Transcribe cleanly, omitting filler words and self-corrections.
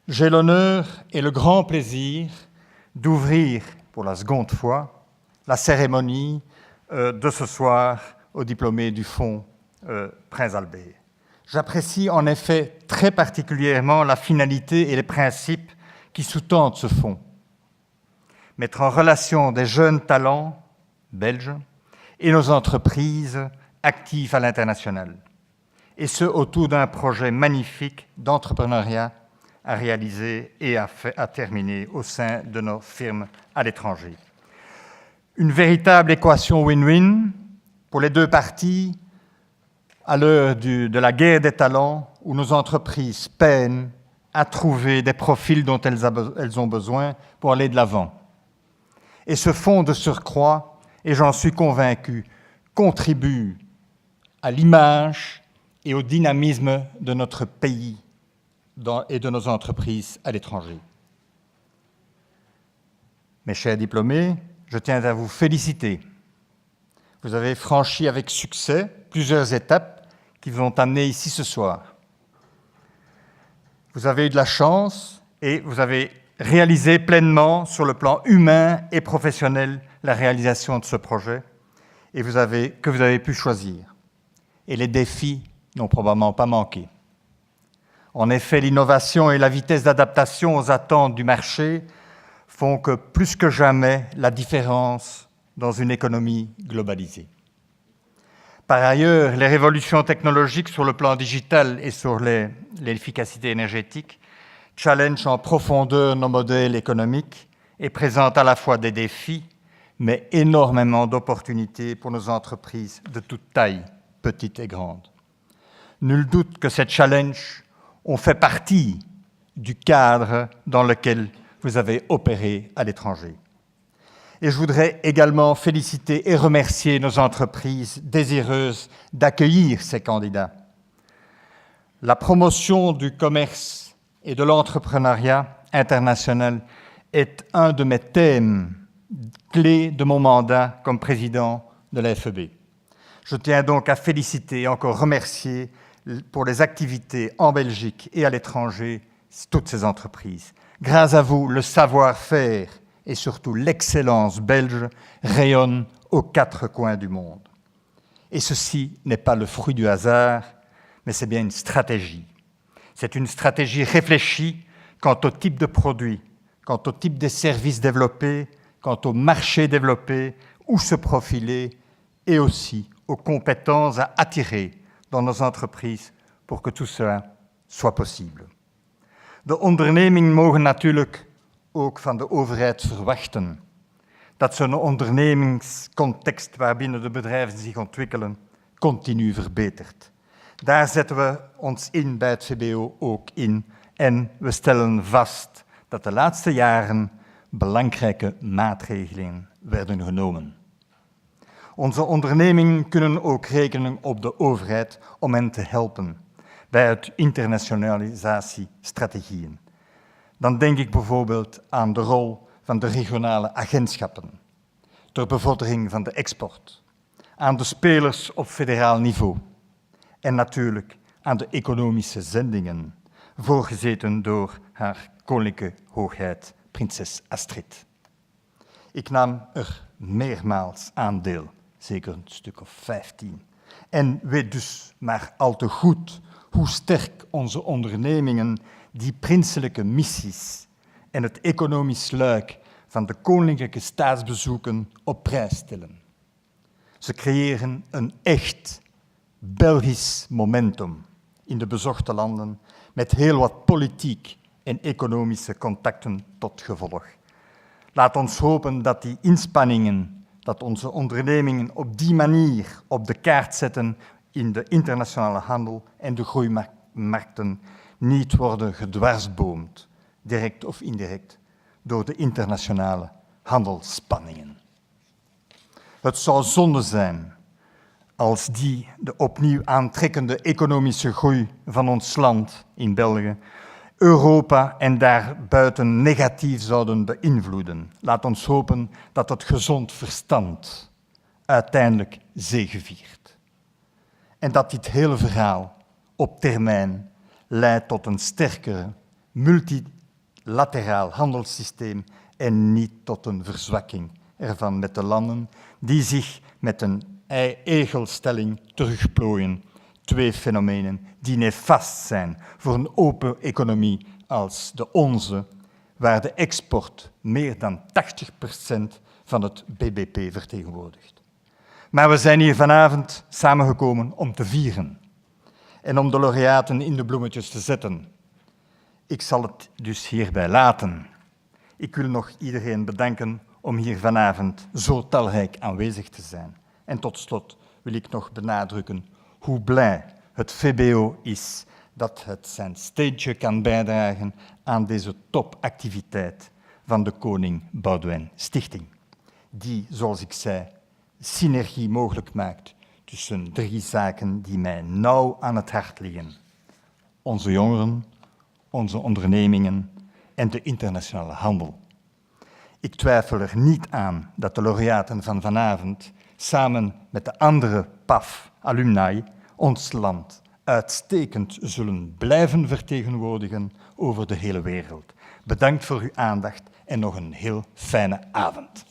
J'ai l'honneur et le grand plaisir d'ouvrir pour la seconde fois la cérémonie de ce soir aux diplômés du Fonds Prince Albert. J'apprécie en effet très particulièrement la finalité et les principes qui sous-tendent ce fonds. Mettre en relation des jeunes talents belges et nos entreprises actives à l'international, et ce autour d'un projet magnifique d'entrepreneuriat à réaliser et à terminer au sein de nos firmes à l'étranger. Une véritable équation win-win pour les deux parties à l'heure de la guerre des talents où nos entreprises peinent à trouver des profils dont elles ont besoin pour aller de l'avant. Et ce fonds de surcroît, et j'en suis convaincu, contribue à l'image et au dynamisme de notre pays et de nos entreprises à l'étranger. Mes chers diplômés, je tiens à vous féliciter. Vous avez franchi avec succès plusieurs étapes qui vous ont amené ici ce soir. Vous avez eu de la chance et vous avez réalisé pleinement sur le plan humain et professionnel la réalisation de ce projet que vous avez pu choisir. Et les défis n'ont probablement pas manqué. En effet, l'innovation et la vitesse d'adaptation aux attentes du marché font que, plus que jamais, la différence dans une économie globalisée. Par ailleurs, les révolutions technologiques sur le plan digital et sur l'efficacité énergétique challengent en profondeur nos modèles économiques et présentent à la fois des défis, mais énormément d'opportunités pour nos entreprises de toute taille, petites et grandes. Nul doute que ces challenges ont fait partie du cadre dans lequel vous avez opéré à l'étranger. Et je voudrais également féliciter et remercier nos entreprises désireuses d'accueillir ces candidats. La promotion du commerce et de l'entrepreneuriat international est un de mes thèmes clés de mon mandat comme président de la FEB. Je tiens donc à féliciter et encore remercier pour les activités en Belgique et à l'étranger toutes ces entreprises. Grâce à vous, le savoir-faire et surtout l'excellence belge rayonnent aux quatre coins du monde. Et ceci n'est pas le fruit du hasard, mais c'est bien une stratégie. C'est une stratégie réfléchie quant au type de produits, quant au type de services développés, quant au marché développé, où se profiler, et aussi aux compétences à attirer dans nos entreprises pour que tout cela soit possible. De ondernemingen mogen natuurlijk ook van de overheid verwachten dat zo'n ondernemingscontext waarbinnen de bedrijven zich ontwikkelen continu verbetert. Daar zetten we ons in bij het VBO ook in en we stellen vast dat de laatste jaren belangrijke maatregelen werden genomen. Onze ondernemingen kunnen ook rekenen op de overheid om hen te helpen bij het internationalisatiestrategieën. Dan denk ik bijvoorbeeld aan de rol van de regionale agentschappen, ter bevordering van de export, aan de spelers op federaal niveau en natuurlijk aan de economische zendingen, voorgezeten door haar koninklijke hoogheid, prinses Astrid. Ik nam er meermaals aan deel, zeker een stuk of 15, en weet dus maar al te goed hoe sterk onze ondernemingen die prinselijke missies en het economisch luik van de koninklijke staatsbezoeken op prijs stellen. Ze creëren een echt Belgisch momentum in de bezochte landen met heel wat politiek en economische contacten tot gevolg. Laat ons hopen dat die inspanningen, dat onze ondernemingen op die manier op de kaart zetten in de internationale handel en de groeimarkten niet worden gedwarsboomd, direct of indirect, door de internationale handelsspanningen. Het zou zonde zijn als de opnieuw aantrekkende economische groei van ons land in België Europa en daarbuiten negatief zouden beïnvloeden. Laat ons hopen dat het gezond verstand uiteindelijk zegeviert. En dat dit hele verhaal op termijn leidt tot een sterkere multilateraal handelssysteem en niet tot een verzwakking ervan met de landen die zich met een egelstelling terugplooien. Twee fenomenen die nefast zijn voor een open economie als de onze, waar de export meer dan 80% van het bbp vertegenwoordigt. Maar we zijn hier vanavond samengekomen om te vieren en om de laureaten in de bloemetjes te zetten. Ik zal het dus hierbij laten. Ik wil nog iedereen bedanken om hier vanavond zo talrijk aanwezig te zijn. En tot slot wil ik nog benadrukken hoe blij het VBO is dat het zijn steentje kan bijdragen aan deze topactiviteit van de Koning Boudewijn Stichting, die, zoals ik zei, synergie mogelijk maakt tussen drie zaken die mij nauw aan het hart liggen. Onze jongeren, onze ondernemingen en de internationale handel. Ik twijfel er niet aan dat de laureaten van vanavond samen met de andere PAF-alumni ons land uitstekend zullen blijven vertegenwoordigen over de hele wereld. Bedankt voor uw aandacht en nog een heel fijne avond.